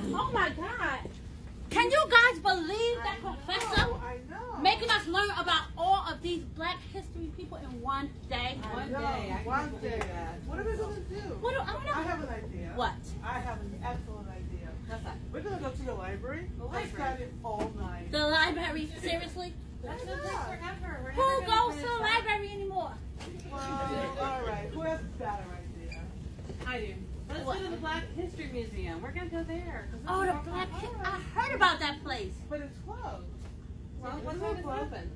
Oh my God. Can you guys believe that professor making us learn about all of these black history people in one day? One day. What are we going to do? I have an idea. What? I have an excellent idea. We're going to go to the library. Let's study all night. The library? Seriously? That's going to take forever. Who goes to the library anymore? Well, all right. Who has a better idea? I do. Let's go to the Black History Museum. We're going to go there. Oh, the Black History. I heard about that place. But it's closed. Well, what time is it open?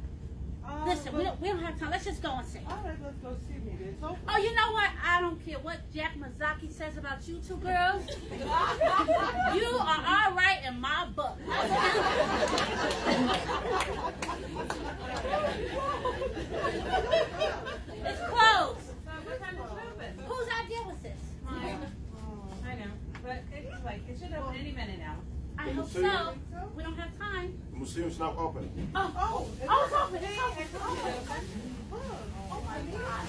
Listen, we don't have time. Let's just go and see. All right, let's go see me. It's open. Oh, you know what? I don't care what Jack Mazaki says about you two girls. You are all right in my book. It's closed. So what time is it open? Whose idea was this? Mine. I know. But it's like, it should open any minute now. I hope so. We don't have time. The museum's not open. Oh, it's open. It's open. Oh, my God.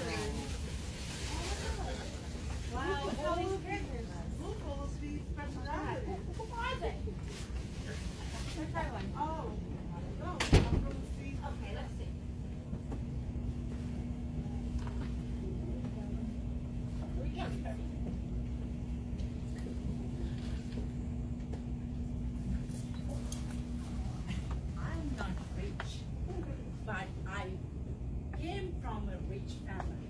Wow, look at all these characters. Look at all these specialities. Who are they? Let's try one. Oh, no. I'm going to see. Okay, let's see. I'm not rich, but I came from a rich family.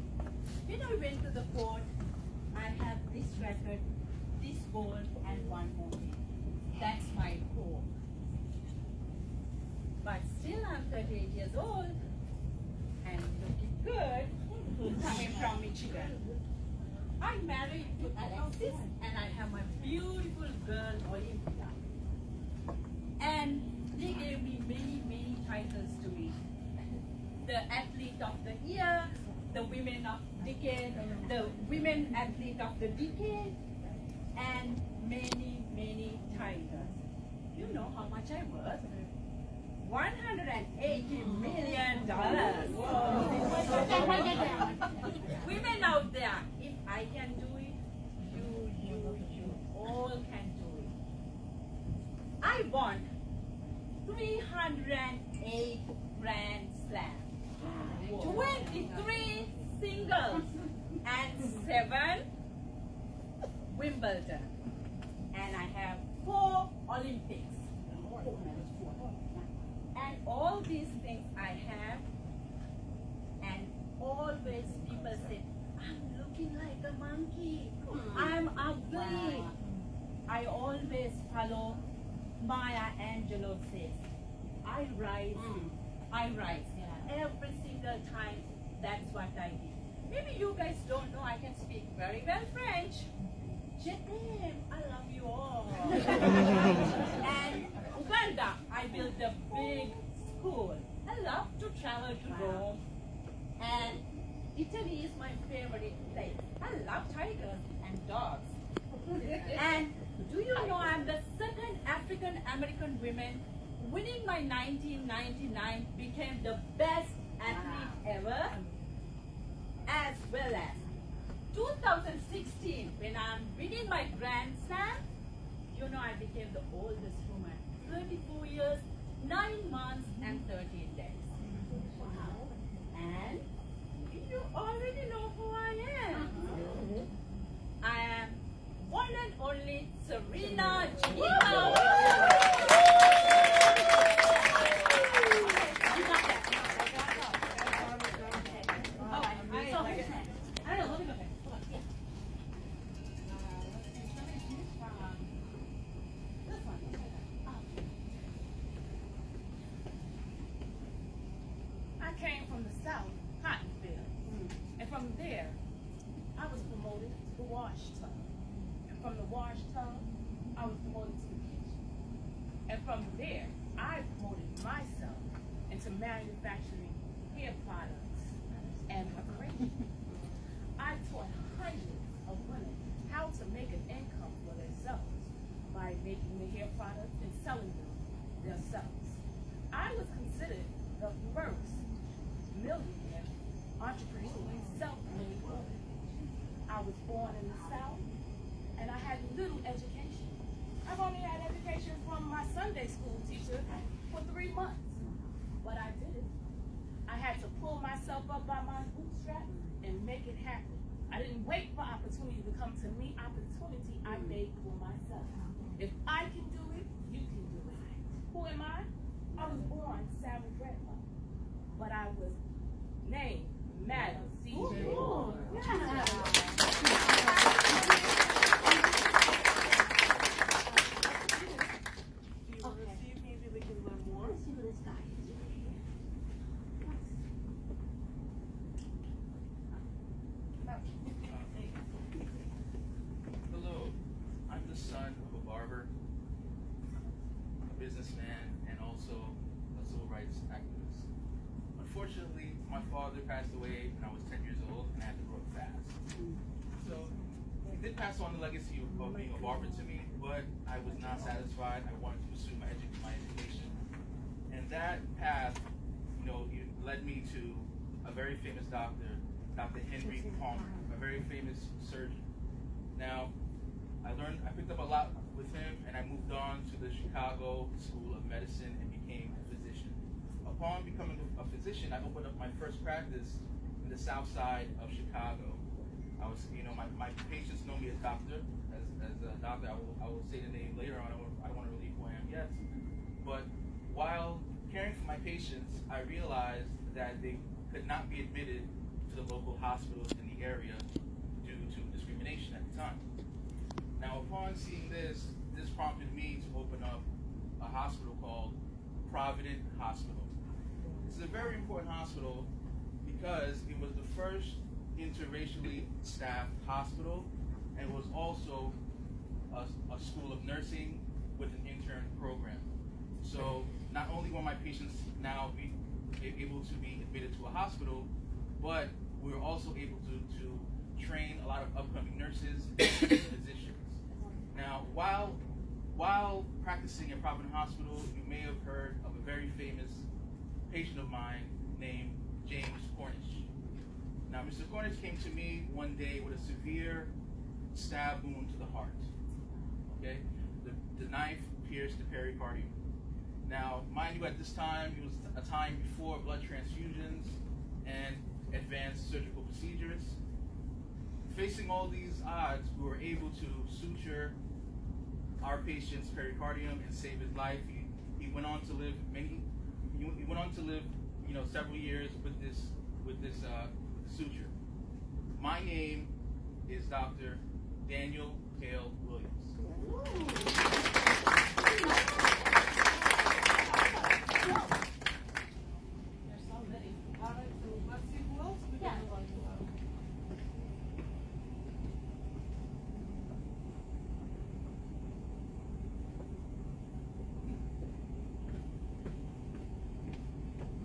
When I went to the court, I have this record, this gold, and one more. That's my home. But still I'm 38 years old and looking good, coming from Michigan. I'm married to Alexis and I have my beautiful girl Olympia. And they gave me many titles to me. The Athlete of the Year, the Women of Decade, the Women Athlete of the Decade, and many titles. You know how much I was? $180 million. Women out there, if I can do it, you all can do it. I won 308 Grand Slams, 23 singles, and 7 Wimbledon. And I have 4 Olympics. And all these things I have, and always people say, I'm looking like a monkey. I'm ugly. I always follow Maya Angelou says, I rise. Every single time, that's what I did. Maybe you guys don't know I can speak very well French. Je t'aime, I love you all. And Uganda, I built a big school. I love to travel to Rome. And Italy is my favorite place. I love tigers and dogs. And do you know I'm the second African American woman winning my 1999 became the best athlete ever, as well as 2016 when I'm winning my Grand Slam. You know I became the oldest woman, 34 years, 9 months and 13 days. And you already know who I am. I am one and only Serena Gino. I came from the South, Cottonville, and from there, I was promoted to the wash tub. And from the wash tub, I was promoted to the kitchen. And from there, I promoted myself into manufacturing hair products and preparation. I taught hundreds of women how to make an income for themselves by making the hair products and Sunday school teacher for 3 months. But I did it. I had to pull myself up by my bootstraps and make it happen. I didn't wait for opportunity to come to me. Opportunity I made for myself. If I can do it, you can do it. Who am I? I was born Sarah Redmond, but I was named Madam C.J. Moore. Hello, I'm the son of a barber, a businessman, and also a civil rights activist. Unfortunately, my father passed away when I was 10 years old, and I had to grow up fast. So he did pass on the legacy of being a barber to me, but I was not satisfied. I wanted to pursue my education. And that path, it led me to a very famous doctor, Dr. Henry Palmer, a very famous surgeon. Now, I picked up a lot with him, and I moved on to the Chicago School of Medicine and became a physician. Upon becoming a physician, I opened up my first practice in the south side of Chicago. I was, my patients know me as doctor, as a doctor. I will say the name later on. I don't want to reveal who I am yet. But while caring for my patients, I realized that they could not be admitted to the local hospitals in the area due to discrimination at the time. Now, upon seeing this prompted me to open up a hospital called Provident Hospital. This is a very important hospital because it was the first interracially staffed hospital, and it was also a school of nursing with an intern program. So not only were my patients now able to be admitted to a hospital, but we were also able to train a lot of upcoming nurses and physicians. Now, while practicing at Provident Hospital, you may have heard of a very famous patient of mine named James Cornish. Now, Mr. Cornish came to me one day with a severe stab wound to the heart. Okay, the knife pierced the pericardium. Now, mind you, at this time, it was a time before blood transfusions and advanced surgical procedures. Facing all these odds, we were able to suture our patient's pericardium and save his life. He went on to live several years with this suture. My name is Dr. Daniel Hale Williams.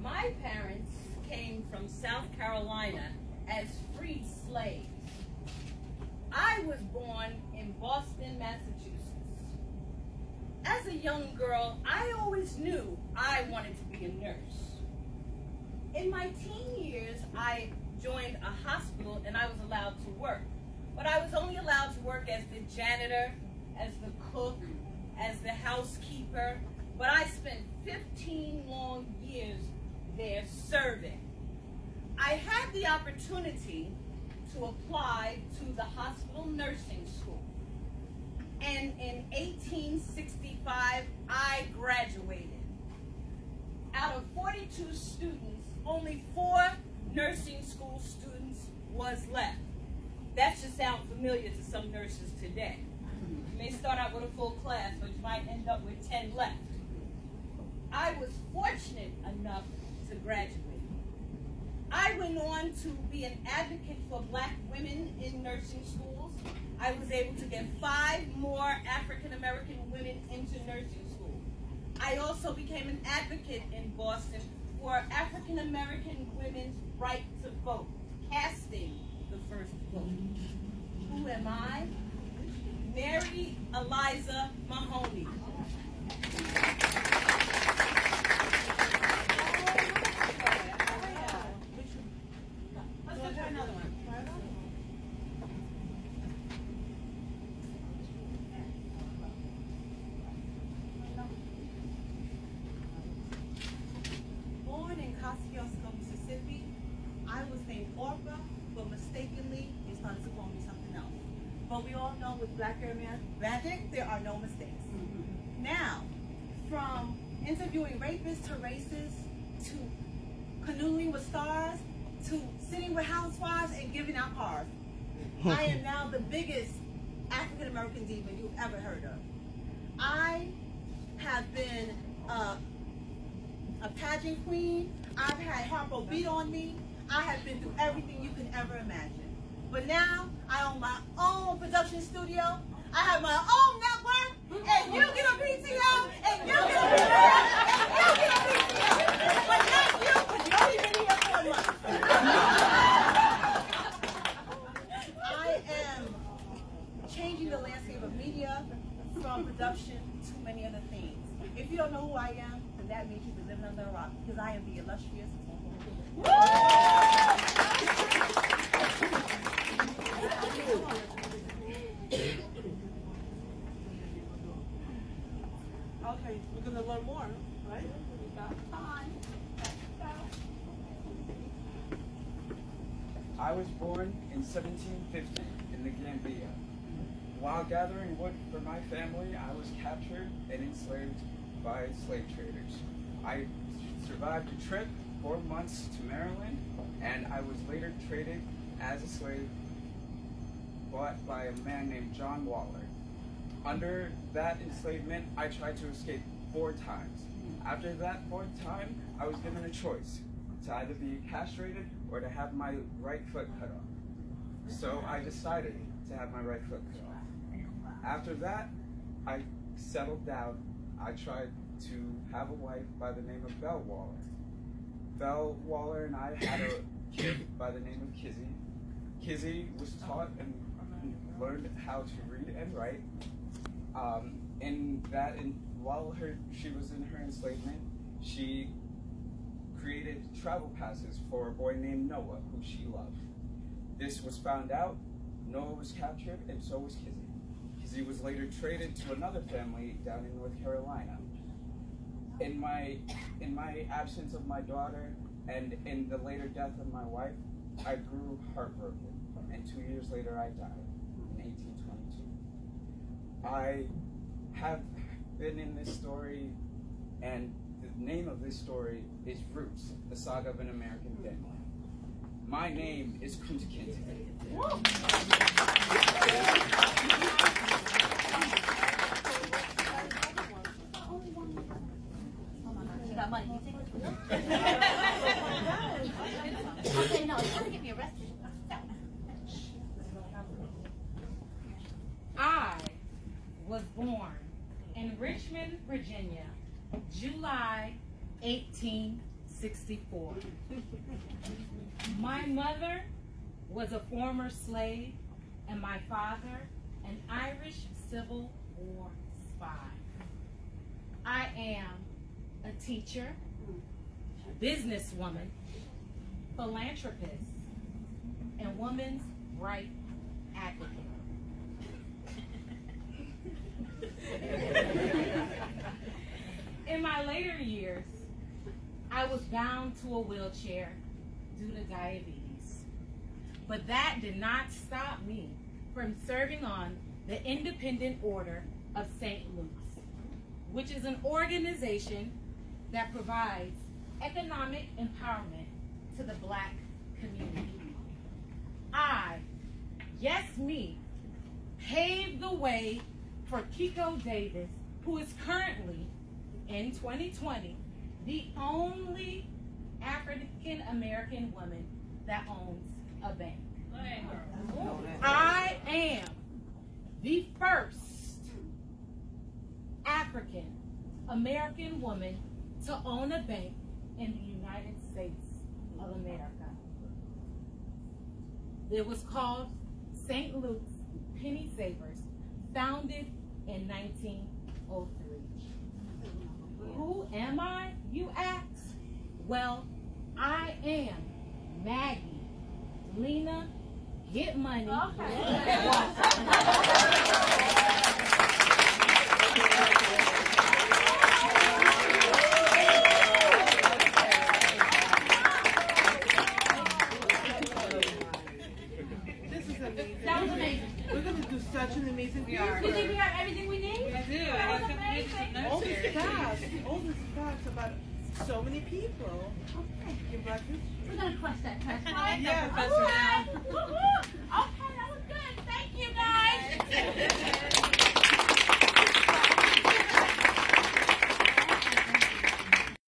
My parents came from South Carolina as freed slaves. I was born in Boston, Massachusetts. As a young girl, I always knew I wanted to be a nurse. In my teen years, I joined a hospital and I was allowed to work. But I was only allowed to work as the janitor, as the cook, as the housekeeper. But I spent 15 long years there serving. I had the opportunity to apply to the hospital nursing school. And in 1865, I graduated. Out of 42 students, only 4 nursing school students was left. That should sound familiar to some nurses today. You may start out with a full class, but you might end up with 10 left. I was fortunate enough to graduate. I went on to be an advocate for black women in nursing schools. I was able to get 5 more African American women into nursing school. I also became an advocate in Boston for African American women's right to vote, casting the first vote. Who am I? Mary Eliza Mahoney. Let's go try another one. Black Hair Man? Magic, there are no mistakes. Now, from interviewing rapists to racists, to canoeing with stars, to sitting with housewives and giving out cars, I am now the biggest African American diva you've ever heard of. I have been a pageant queen. I've had Harpo beat on me. I have been through everything you can ever imagine. But now I own my own production studio. I have my own network, and you get a PTO, and you get a PTO, and you get a PTO. But not you, because you only been here for a month. I am changing the landscape of media from production to many other things. If you don't know who I am, then that means you've been living under a rock, because I am the illustrious. Okay, we're going to learn more, right? I was born in 1750 in the Gambia. While gathering wood for my family, I was captured and enslaved by slave traders. I survived a trip 4 months to Maryland, and I was later traded as a slave, bought by a man named John Waller. Under that enslavement, I tried to escape 4 times. After that 4th time, I was given a choice to either be castrated or to have my right foot cut off. So I decided to have my right foot cut off. After that, I settled down. I tried to have a wife by the name of Belle Waller. Belle Waller and I had a kid by the name of Kizzy. Kizzy was taught and learned how to read and write. While she was in her enslavement, she created travel passes for a boy named Noah, who she loved. This was found out, Noah was captured, and so was Kizzy. Kizzy was later traded to another family down in North Carolina. In my absence of my daughter and in the later death of my wife, I grew heartbroken, and 2 years later I died in 1822. I have been in this story, and the name of this story is Roots, the Saga of an American Family. My name is Kunta Kinte. You got money. You take it. Okay, no, you're gonna get me arrested. I was born in Richmond, Virginia, July 1864. My mother was a former slave, and my father an Irish Civil War spy. I am a teacher, businesswoman, philanthropist, and women's rights advocate. In my later years, I was bound to a wheelchair due to diabetes. But that did not stop me from serving on the Independent Order of St. Luke's, which is an organization that provides economic empowerment to the Black community. I, yes me, paved the way for Kiko Davis, who is currently, in 2020, the only African American woman that owns a bank. I am the first African American woman to own a bank in the United States of America. It was called St. Luke's Penny Savers, founded in 1903. Who am I, you ask? Well, I am Maggie, Lena, Get Money. This is amazing. That was amazing. We're going to do such an amazing You paper. think we have everything we need? We do. That was amazing. All this facts about so many people. Your Black history. We're gonna crush that trash. Yes. All right. Okay, that was good. Thank you, guys.